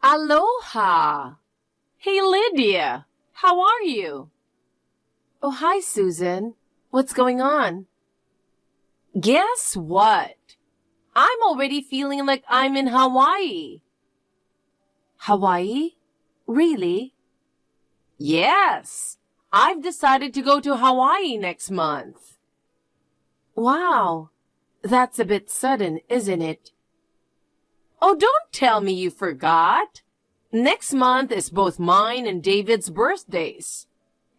Aloha! Hey, Lydia! How are you? Oh, hi, Susan. What's going on? Guess what? I'm already feeling like I'm in Hawaii. Hawaii? Really? Yes! I've decided to go to Hawaii next month. Wow! That's a bit sudden, isn't it? Oh, don't tell me you forgot. Next month is both mine and David's birthdays.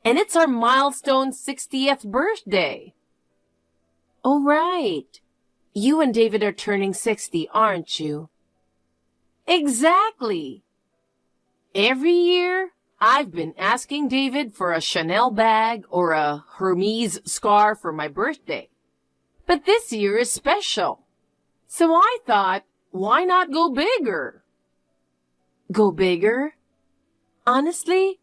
And it's our milestone 60th birthday. Oh, right. You and David are turning 60, aren't you? Exactly. Every year, I've been asking David for a Chanel bag or a Hermes scarf for my birthday. But this year is special. So I thought, why not go bigger? Go bigger? Honestly,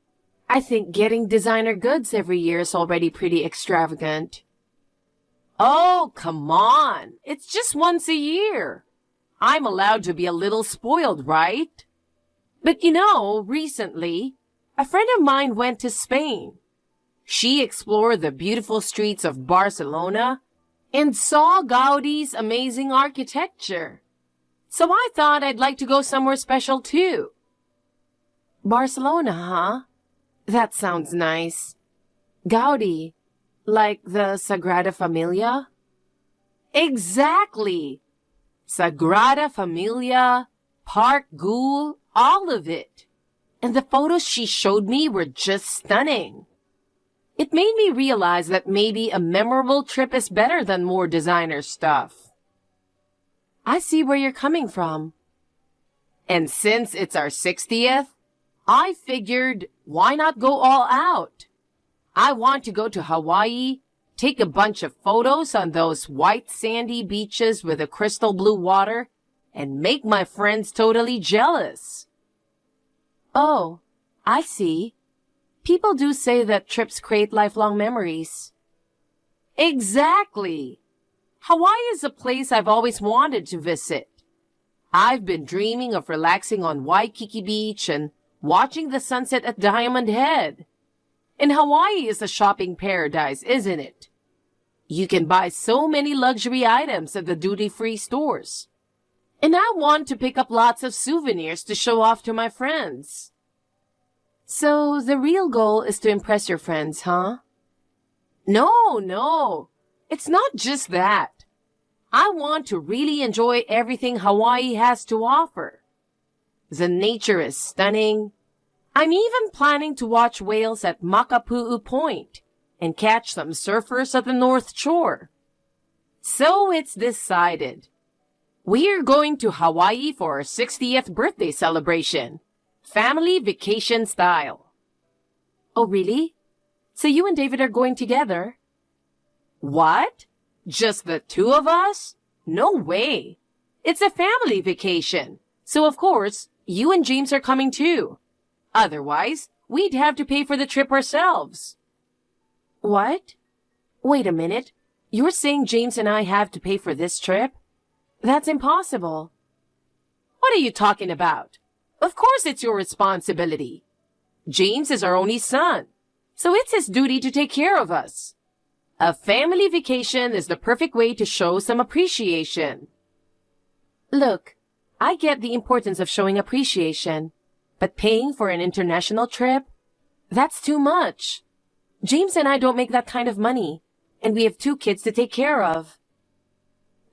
I think getting designer goods every year is already pretty extravagant. Oh, come on. It's just once a year. I'm allowed to be a little spoiled, right? But recently, a friend of mine went to Spain. She explored the beautiful streets of Barcelona and saw Gaudi's amazing architecture. So I thought I'd like to go somewhere special too. Barcelona, huh? That sounds nice. Gaudi, like the Sagrada Familia? Exactly. Sagrada Familia, Park Güell, all of it. And the photos she showed me were just stunning. It made me realize that maybe a memorable trip is better than more designer stuff. I see where you're coming from. And since it's our 60th, I figured, why not go all out? I want to go to Hawaii, take a bunch of photos on those white sandy beaches with the crystal blue water, and make my friends totally jealous. Oh, I see. People do say that trips create lifelong memories. Exactly. Hawaii is a place I've always wanted to visit. I've been dreaming of relaxing on Waikiki Beach and watching the sunset at Diamond Head. And Hawaii is a shopping paradise, isn't it? You can buy so many luxury items at the duty-free stores. And I want to pick up lots of souvenirs to show off to my friends. So the real goal is to impress your friends, huh? No. It's not just that. I want to really enjoy everything Hawaii has to offer. The nature is stunning. I'm even planning to watch whales at Makapu'u Point and catch some surfers at the North Shore. So it's decided. We're going to Hawaii for our 60th birthday celebration. Family vacation style. Oh, really? So you and David are going together? What? Just the two of us? No way. It's a family vacation. So of course, you and James are coming too. Otherwise, we'd have to pay for the trip ourselves. What? Wait a minute. You're saying James and I have to pay for this trip? That's impossible. What are you talking about? Of course it's your responsibility. James is our only son, so it's his duty to take care of us. A family vacation is the perfect way to show some appreciation. Look, I get the importance of showing appreciation, but paying for an international trip? That's too much. James and I don't make that kind of money, and we have 2 kids to take care of.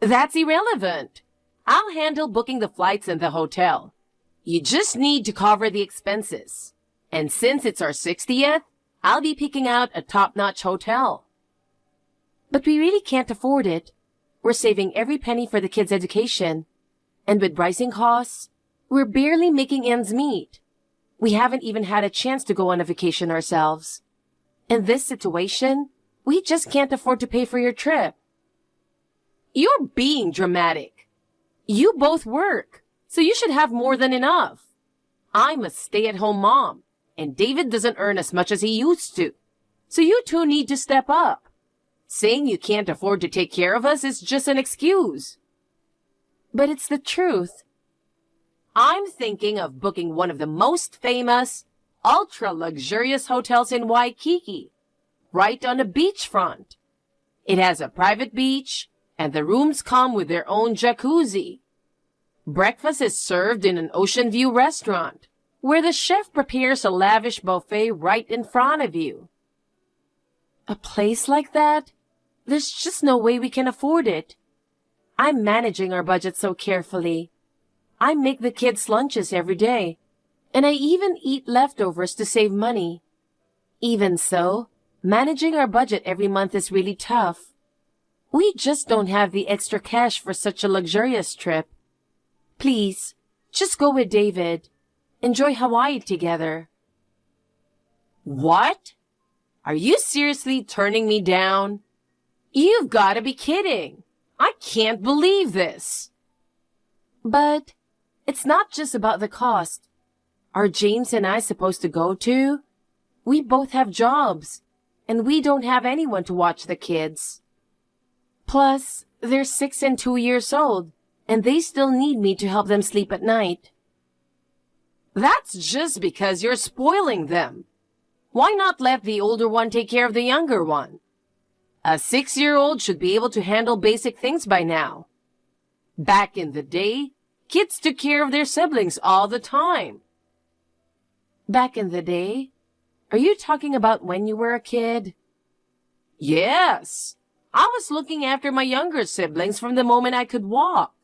That's irrelevant. I'll handle booking the flights and the hotel. You just need to cover the expenses. And since it's our 60th, I'll be picking out a top-notch hotel. But we really can't afford it. We're saving every penny for the kids' education. And with rising costs, we're barely making ends meet. We haven't even had a chance to go on a vacation ourselves. In this situation, we just can't afford to pay for your trip. You're being dramatic. You both work, so you should have more than enough. I'm a stay-at-home mom, and David doesn't earn as much as he used to. So you two need to step up. Saying you can't afford to take care of us is just an excuse. But it's the truth. I'm thinking of booking one of the most famous, ultra-luxurious hotels in Waikiki, right on the beachfront. It has a private beach, and the rooms come with their own jacuzzi. Breakfast is served in an ocean view restaurant, where the chef prepares a lavish buffet right in front of you. A place like that? There's just no way we can afford it. I'm managing our budget so carefully. I make the kids' lunches every day, and I even eat leftovers to save money. Even so, managing our budget every month is really tough. We just don't have the extra cash for such a luxurious trip. Please, just go with David. Enjoy Hawaii together. What? Are you seriously turning me down? You've got to be kidding. I can't believe this. But it's not just about the cost. Are James and I supposed to go too? We both have jobs, and we don't have anyone to watch the kids. Plus, they're 6 and 2 years old, and they still need me to help them sleep at night. That's just because you're spoiling them. Why not let the older one take care of the younger one? A 6-year-old should be able to handle basic things by now. Back in the day, kids took care of their siblings all the time. Back in the day? Are you talking about when you were a kid? Yes. I was looking after my younger siblings from the moment I could walk.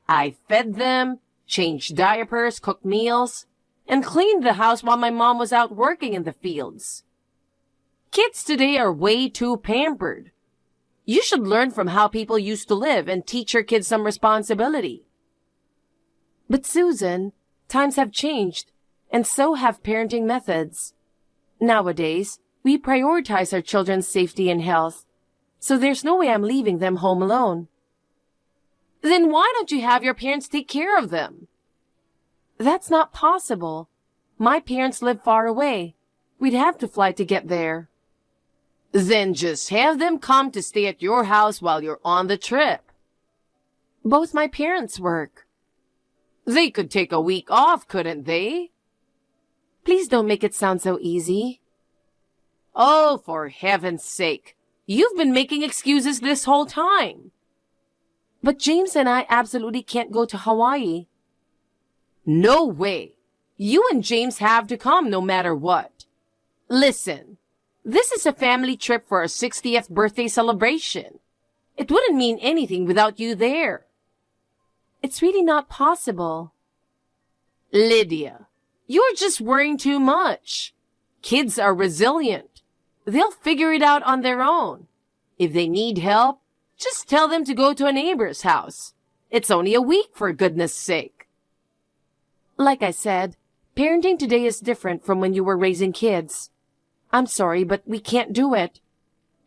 I fed them, changed diapers, cooked meals, and cleaned the house while my mom was out working in the fields. Kids today are way too pampered. You should learn from how people used to live and teach your kids some responsibility. But Susan, times have changed, and so have parenting methods. Nowadays, we prioritize our children's safety and health, so there's no way I'm leaving them home alone. Then why don't you have your parents take care of them? That's not possible. My parents live far away. We'd have to fly to get there. Then just have them come to stay at your house while you're on the trip. Both my parents work. They could take a week off, couldn't they? Please don't make it sound so easy. Oh, for heaven's sake. You've been making excuses this whole time. But James and I absolutely can't go to Hawaii. No way. You and James have to come no matter what. Listen, this is a family trip for our 60th birthday celebration. It wouldn't mean anything without you there. It's really not possible. Lydia, you're just worrying too much. Kids are resilient. They'll figure it out on their own. If they need help, just tell them to go to a neighbor's house. It's only a week, for goodness sake. Like I said, parenting today is different from when you were raising kids. I'm sorry, but we can't do it.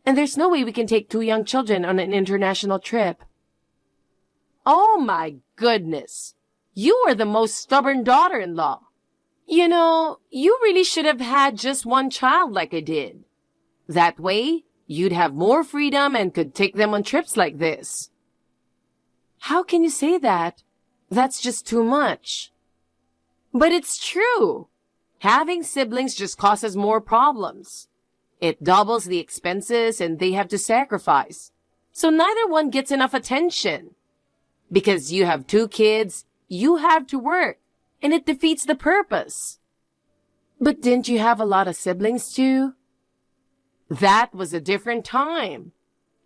And there's no way we can take 2 young children on an international trip. Oh my goodness. You are the most stubborn daughter-in-law. You know, you really should have had just 1 child like I did. That way, you'd have more freedom and could take them on trips like this. How can you say that? That's just too much. But it's true. Having siblings just causes more problems. It doubles the expenses and they have to sacrifice. So neither one gets enough attention. Because you have 2 kids, you have to work, and it defeats the purpose. But didn't you have a lot of siblings too? That was a different time.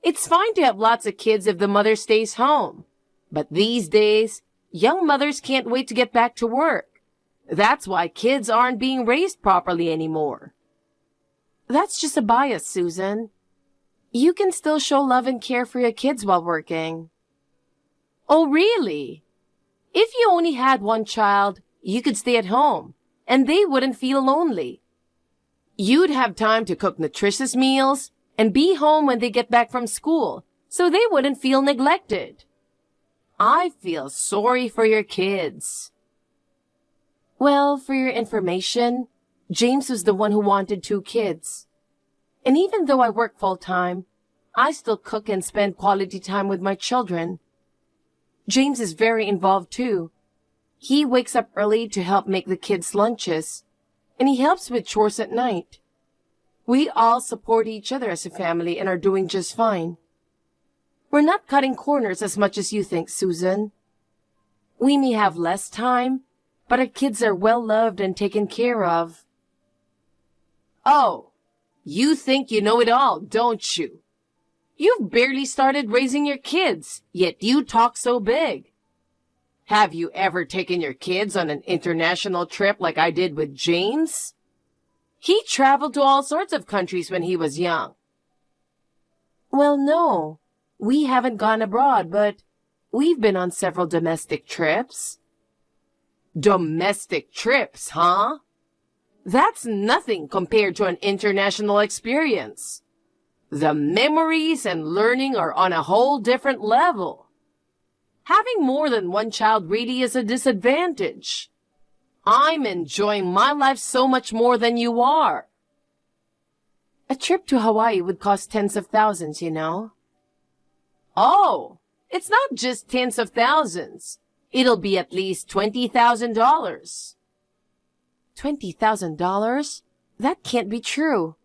It's fine to have lots of kids if the mother stays home. But these days, young mothers can't wait to get back to work. That's why kids aren't being raised properly anymore. That's just a bias, Susan. You can still show love and care for your kids while working. Oh, really? If you only had 1 child, you could stay at home, and they wouldn't feel lonely. You'd have time to cook nutritious meals and be home when they get back from school, so they wouldn't feel neglected. I feel sorry for your kids. Well, for your information, James was the one who wanted 2 kids. And even though I work full-time, I still cook and spend quality time with my children. James is very involved too. He wakes up early to help make the kids' lunches, and he helps with chores at night. We all support each other as a family and are doing just fine. We're not cutting corners as much as you think, Susan. We may have less time, but our kids are well loved and taken care of. Oh, you think you know it all, don't you? You've barely started raising your kids, yet you talk so big. Have you ever taken your kids on an international trip like I did with James? He traveled to all sorts of countries when he was young. Well, no, we haven't gone abroad, but we've been on several domestic trips. Domestic trips, huh? That's nothing compared to an international experience. The memories and learning are on a whole different level. Having more than one child really is a disadvantage. I'm enjoying my life so much more than you are. A trip to Hawaii would cost tens of thousands, you know. Oh, it's not just tens of thousands. It'll be at least $20,000. $20,000? That can't be true.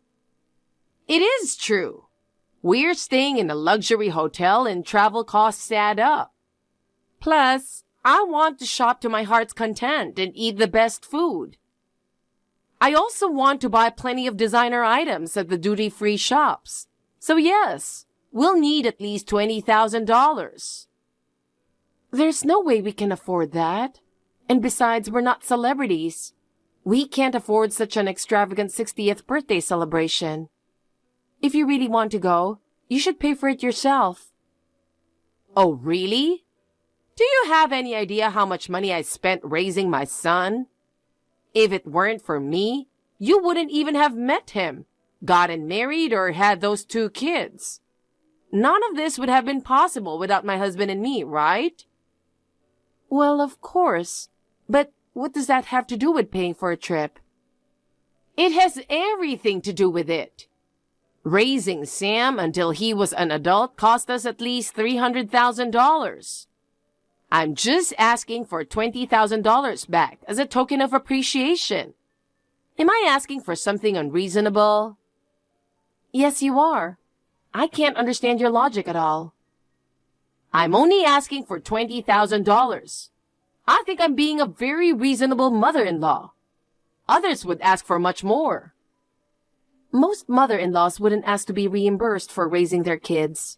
It is true. We're staying in a luxury hotel and travel costs add up. Plus, I want to shop to my heart's content and eat the best food. I also want to buy plenty of designer items at the duty-free shops. So yes, we'll need at least $20,000. There's no way we can afford that. And besides, we're not celebrities. We can't afford such an extravagant 60th birthday celebration. If you really want to go, you should pay for it yourself. Oh, really? Do you have any idea how much money I spent raising my son? If it weren't for me, you wouldn't even have met him, gotten married, or had those 2 kids. None of this would have been possible without my husband and me, right? Well, of course. But what does that have to do with paying for a trip? It has everything to do with it. Raising Sam until he was an adult cost us at least $300,000. I'm just asking for $20,000 back as a token of appreciation. Am I asking for something unreasonable? Yes, you are. I can't understand your logic at all. I'm only asking for $20,000. I think I'm being a very reasonable mother-in-law. Others would ask for much more. Most mother-in-laws wouldn't ask to be reimbursed for raising their kids.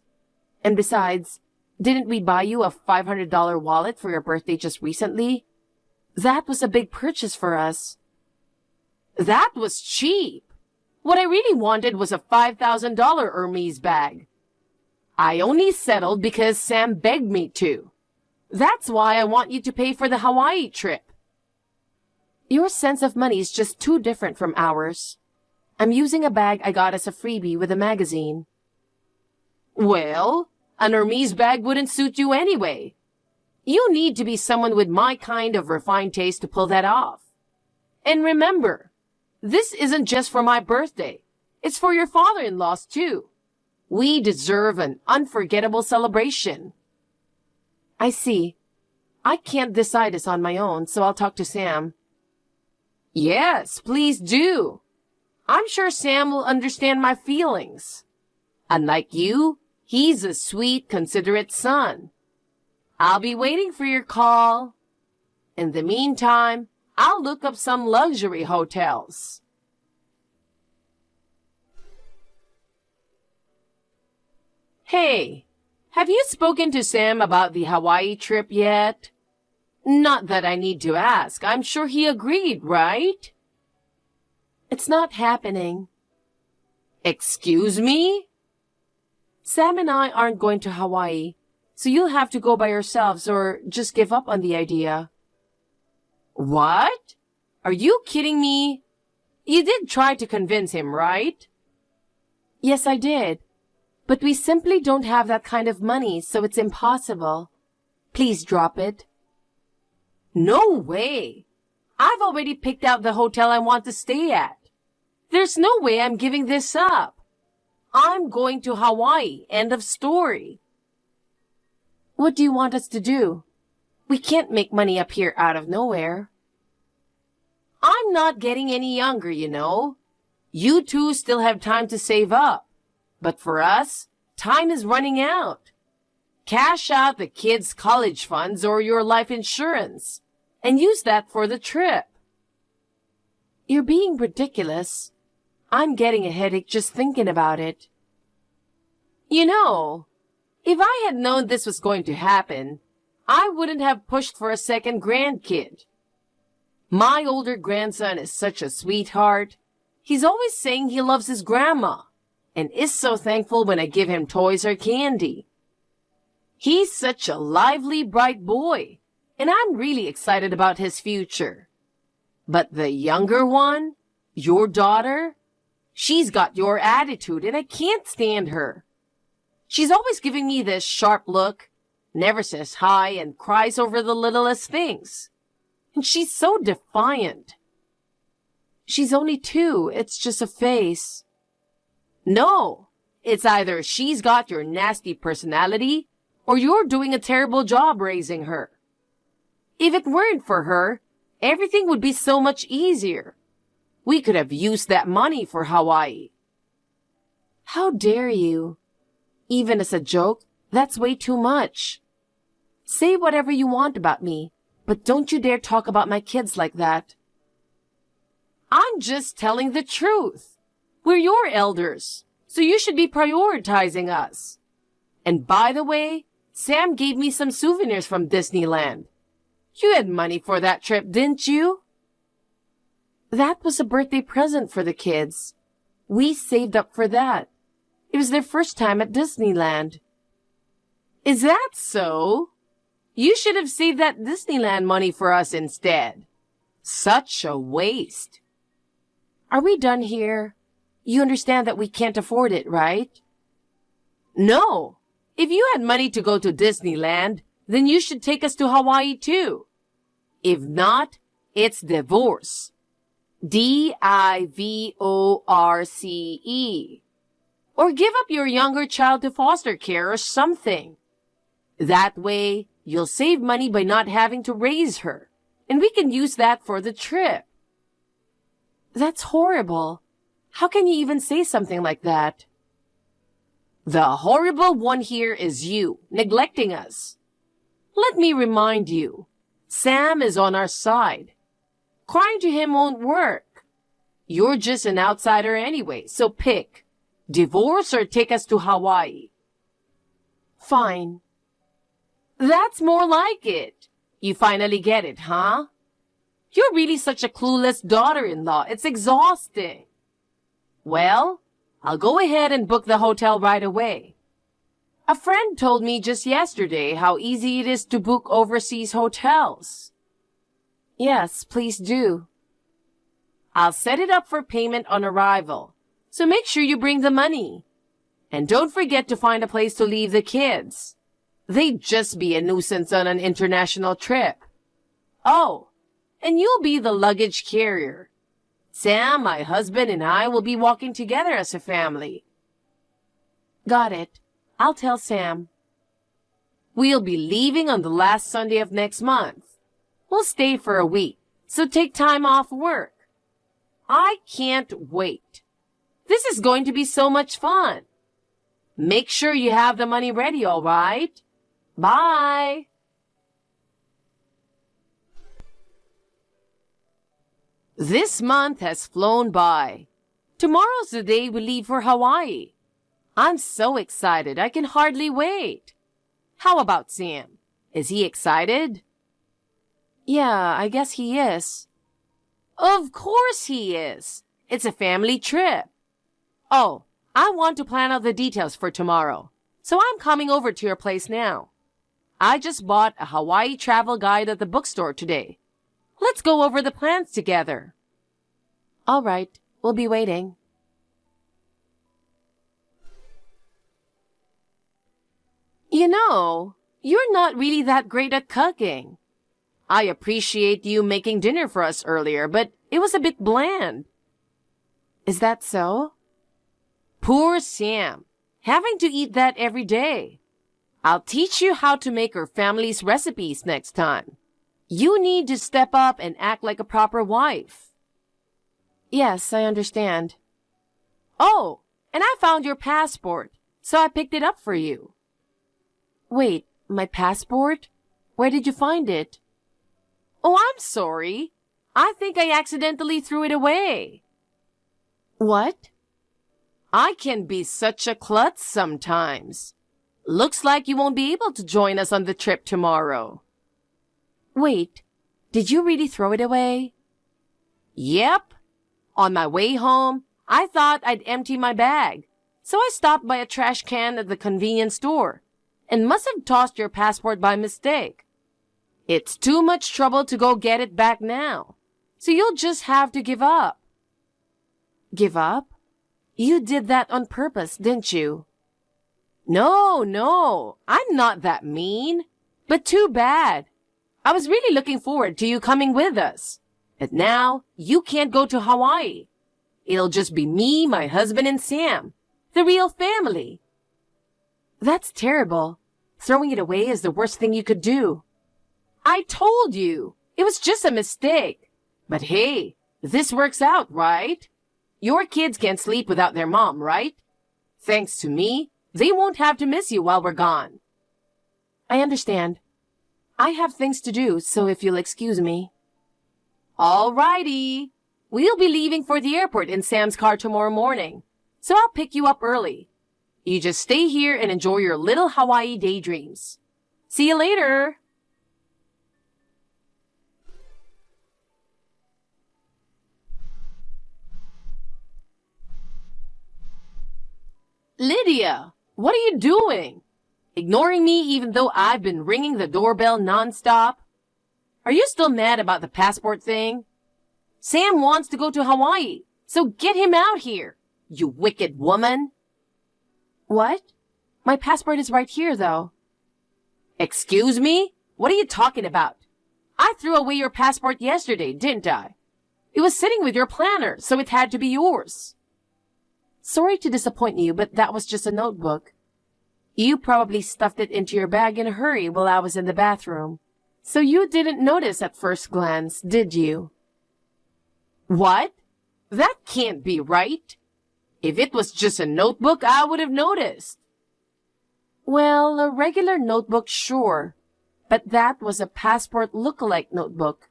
And besides, didn't we buy you a $500 wallet for your birthday just recently? That was a big purchase for us. That was cheap. What I really wanted was a $5,000 Hermes bag. I only settled because Sam begged me to. That's why I want you to pay for the Hawaii trip. Your sense of money is just too different from ours. I'm using a bag I got as a freebie with a magazine. Well, an Hermes bag wouldn't suit you anyway. You need to be someone with my kind of refined taste to pull that off. And remember, this isn't just for my birthday. It's for your father-in-law's too. We deserve an unforgettable celebration. I see. I can't decide this on my own, so I'll talk to Sam. Yes, please do. I'm sure Sam will understand my feelings. Unlike you, he's a sweet, considerate son. I'll be waiting for your call. In the meantime, I'll look up some luxury hotels. Hey, have you spoken to Sam about the Hawaii trip yet? Not that I need to ask. I'm sure he agreed, right? It's not happening. Excuse me? Sam and I aren't going to Hawaii, so you'll have to go by yourselves or just give up on the idea. What? Are you kidding me? You did try to convince him, right? Yes, I did. But we simply don't have that kind of money, so it's impossible. Please drop it. No way. I've already picked out the hotel I want to stay at. There's no way I'm giving this up. I'm going to Hawaii. End of story. What do you want us to do? We can't make money up here out of nowhere. I'm not getting any younger, you know. You two still have time to save up. But for us, time is running out. Cash out the kids' college funds or your life insurance and use that for the trip. You're being ridiculous. I'm getting a headache just thinking about it. You know, if I had known this was going to happen, I wouldn't have pushed for a second grandkid. My older grandson is such a sweetheart. He's always saying he loves his grandma and is so thankful when I give him toys or candy. He's such a lively, bright boy, and I'm really excited about his future. But the younger one, your daughter, she's got your attitude and I can't stand her. She's always giving me this sharp look, never says hi, and cries over the littlest things. And she's so defiant. She's only 2. It's just a face. No, it's either she's got your nasty personality or you're doing a terrible job raising her. If it weren't for her, everything would be so much easier. We could have used that money for Hawaii. How dare you? Even as a joke, that's way too much. Say whatever you want about me, but don't you dare talk about my kids like that. I'm just telling the truth. We're your elders, so you should be prioritizing us. And by the way, Sam gave me some souvenirs from Disneyland. You had money for that trip, didn't you? That was a birthday present for the kids. We saved up for that. It was their first time at Disneyland. Is that so? You should have saved that Disneyland money for us instead. Such a waste. Are we done here? You understand that we can't afford it, right? No. If you had money to go to Disneyland, then you should take us to Hawaii too. If not, it's divorce. D-I-V-O-R-C-E. Or give up your younger child to foster care or something. That way, you'll save money by not having to raise her, and we can use that for the trip. That's horrible. How can you even say something like that? The horrible one here is you, neglecting us. Let me remind you, Sam is on our side. Crying to him won't work. You're just an outsider anyway, so pick. Divorce or take us to Hawaii? Fine. That's more like it. You finally get it, huh? You're really such a clueless daughter-in-law. It's exhausting. Well, I'll go ahead and book the hotel right away. A friend told me just yesterday how easy it is to book overseas hotels. Yes, please do. I'll set it up for payment on arrival, so make sure you bring the money. And don't forget to find a place to leave the kids. They'd just be a nuisance on an international trip. Oh, and you'll be the luggage carrier. Sam, my husband, and I will be walking together as a family. Got it. I'll tell Sam. We'll be leaving on the last Sunday of next month. We'll stay for a week, so take time off work. I can't wait. This is going to be so much fun. Make sure you have the money ready, all right? Bye. This month has flown by. Tomorrow's the day we leave for Hawaii. I'm so excited, I can hardly wait. How about Sam? Is he excited? Yeah, I guess he is. Of course he is. It's a family trip. Oh, I want to plan out the details for tomorrow, so I'm coming over to your place now. I just bought a Hawaii travel guide at the bookstore today. Let's go over the plans together. All right, we'll be waiting. You know, you're not really that great at cooking. I appreciate you making dinner for us earlier, but it was a bit bland. Is that so? Poor Sam, having to eat that every day. I'll teach you how to make her family's recipes next time. You need to step up and act like a proper wife. Yes, I understand. Oh, and I found your passport, so I picked it up for you. Wait, my passport? Where did you find it? Oh, I'm sorry. I think I accidentally threw it away. What? I can be such a klutz sometimes. Looks like you won't be able to join us on the trip tomorrow. Wait, did you really throw it away? Yep. On my way home, I thought I'd empty my bag, so I stopped by a trash can at the convenience store and must have tossed your passport by mistake. It's too much trouble to go get it back now, so you'll just have to give up. Give up? You did that on purpose, didn't you? No, I'm not that mean. But too bad. I was really looking forward to you coming with us. But now, you can't go to Hawaii. It'll just be me, my husband, and Sam. The real family. That's terrible. Throwing it away is the worst thing you could do. I told you. It was just a mistake. But hey, this works out, right? Your kids can't sleep without their mom, right? Thanks to me, they won't have to miss you while we're gone. I understand. I have things to do, so if you'll excuse me. All righty. We'll be leaving for the airport in Sam's car tomorrow morning, so I'll pick you up early. You just stay here and enjoy your little Hawaii daydreams. See you later. Lydia, what are you doing? Ignoring me even though I've been ringing the doorbell nonstop? Are you still mad about the passport thing? Sam wants to go to Hawaii, so get him out here, you wicked woman. What? My passport is right here, though. Excuse me? What are you talking about? I threw away your passport yesterday, didn't I? It was sitting with your planner, so it had to be yours. Sorry to disappoint you, but that was just a notebook. You probably stuffed it into your bag in a hurry while I was in the bathroom. So you didn't notice at first glance, did you? What? That can't be right. If it was just a notebook, I would have noticed. Well, a regular notebook, sure. But that was a passport look-alike notebook.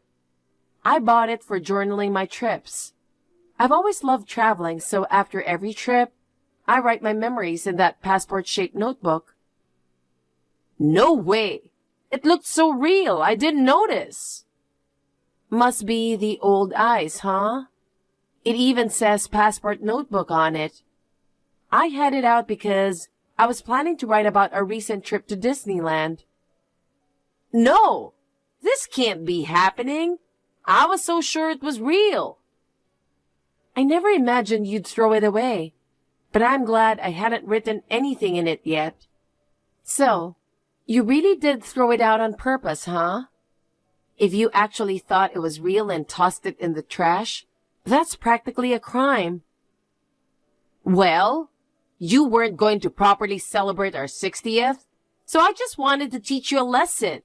I bought it for journaling my trips. I've always loved traveling, so after every trip, I write my memories in that passport-shaped notebook. No way! It looked so real, I didn't notice. Must be the old eyes, huh? It even says passport notebook on it. I had it out because I was planning to write about our recent trip to Disneyland. No! This can't be happening. I was so sure it was real. I never imagined you'd throw it away, but I'm glad I hadn't written anything in it yet. So, you really did throw it out on purpose, huh? If you actually thought it was real and tossed it in the trash, that's practically a crime. Well, you weren't going to properly celebrate our 60th, so I just wanted to teach you a lesson.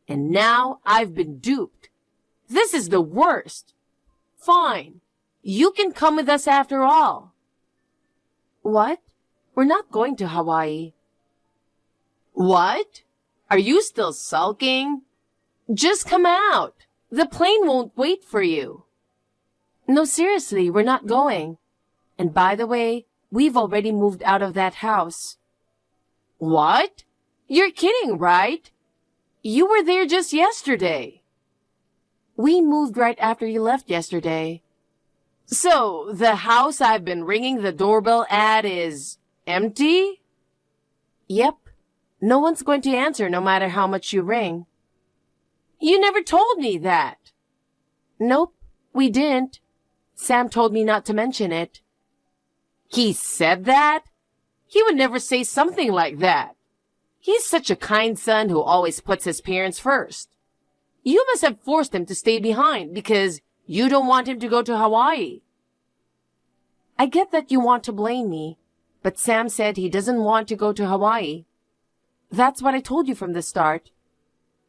And now I've been duped. This is the worst. Fine. You can come with us after all. What? We're not going to Hawaii. What? Are you still sulking? Just come out. The plane won't wait for you. No, seriously, we're not going. And by the way, we've already moved out of that house. What? You're kidding, right? You were there just yesterday. We moved right after you left yesterday. So, the house I've been ringing the doorbell at is empty? Yep. No one's going to answer no matter how much you ring. You never told me that. Nope, we didn't. Sam told me not to mention it. He said that? He would never say something like that. He's such a kind son who always puts his parents first. You must have forced him to stay behind because you don't want him to go to Hawaii. I get that you want to blame me, but Sam said he doesn't want to go to Hawaii. That's what I told you from the start.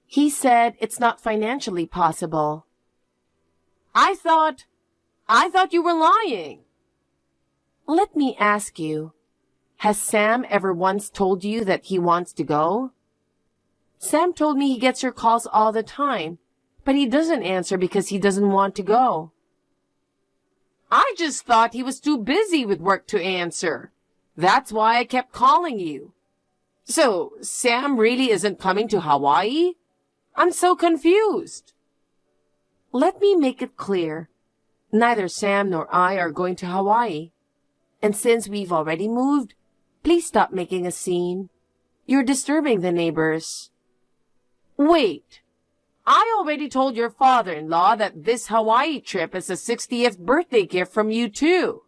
He said it's not financially possible. I thought you were lying. Let me ask you, has Sam ever once told you that he wants to go? Sam told me he gets your calls all the time, but he doesn't answer because he doesn't want to go. I just thought he was too busy with work to answer. That's why I kept calling you. So, Sam really isn't coming to Hawaii? I'm so confused. Let me make it clear. Neither Sam nor I are going to Hawaii. And since we've already moved, please stop making a scene. You're disturbing the neighbors. Wait. I already told your father-in-law that this Hawaii trip is a 60th birthday gift from you too.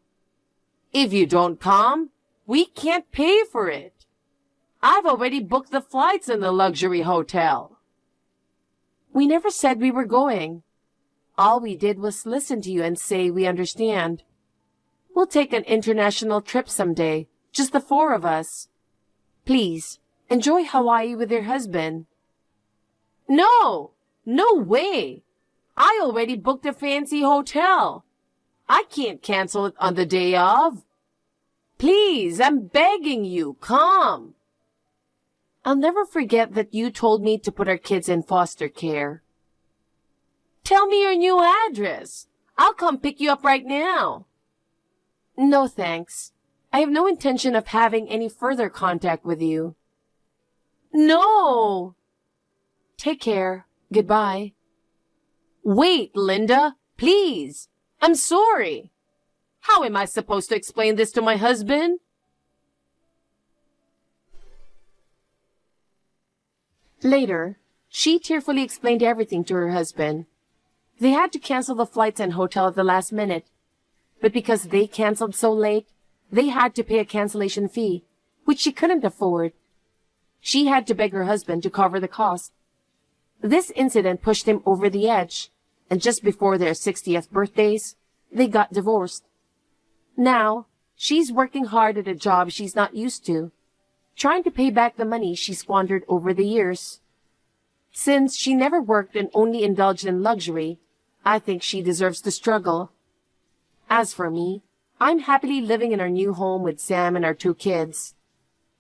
If you don't come, we can't pay for it. I've already booked the flights in the luxury hotel. We never said we were going. All we did was listen to you and say we understand. We'll take an international trip someday, just the four of us. Please, enjoy Hawaii with your husband. No way. I already booked a fancy hotel. I can't cancel it on the day of. Please, I'm begging you, come. I'll never forget that you told me to put our kids in foster care. Tell me your new address. I'll come pick you up right now. No, thanks. I have no intention of having any further contact with you. No. Take care. Goodbye. Wait, Linda, please. I'm sorry. How am I supposed to explain this to my husband? Later, she tearfully explained everything to her husband. They had to cancel the flights and hotel at the last minute. But because they canceled so late, they had to pay a cancellation fee, which she couldn't afford. She had to beg her husband to cover the cost. This incident pushed him over the edge, and just before their 60th birthdays, they got divorced. Now, she's working hard at a job she's not used to, trying to pay back the money she squandered over the years. Since she never worked and only indulged in luxury, I think she deserves to struggle. As for me, I'm happily living in our new home with Sam and our 2 kids.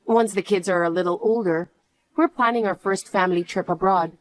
Once the kids are a little older, we're planning our first family trip abroad.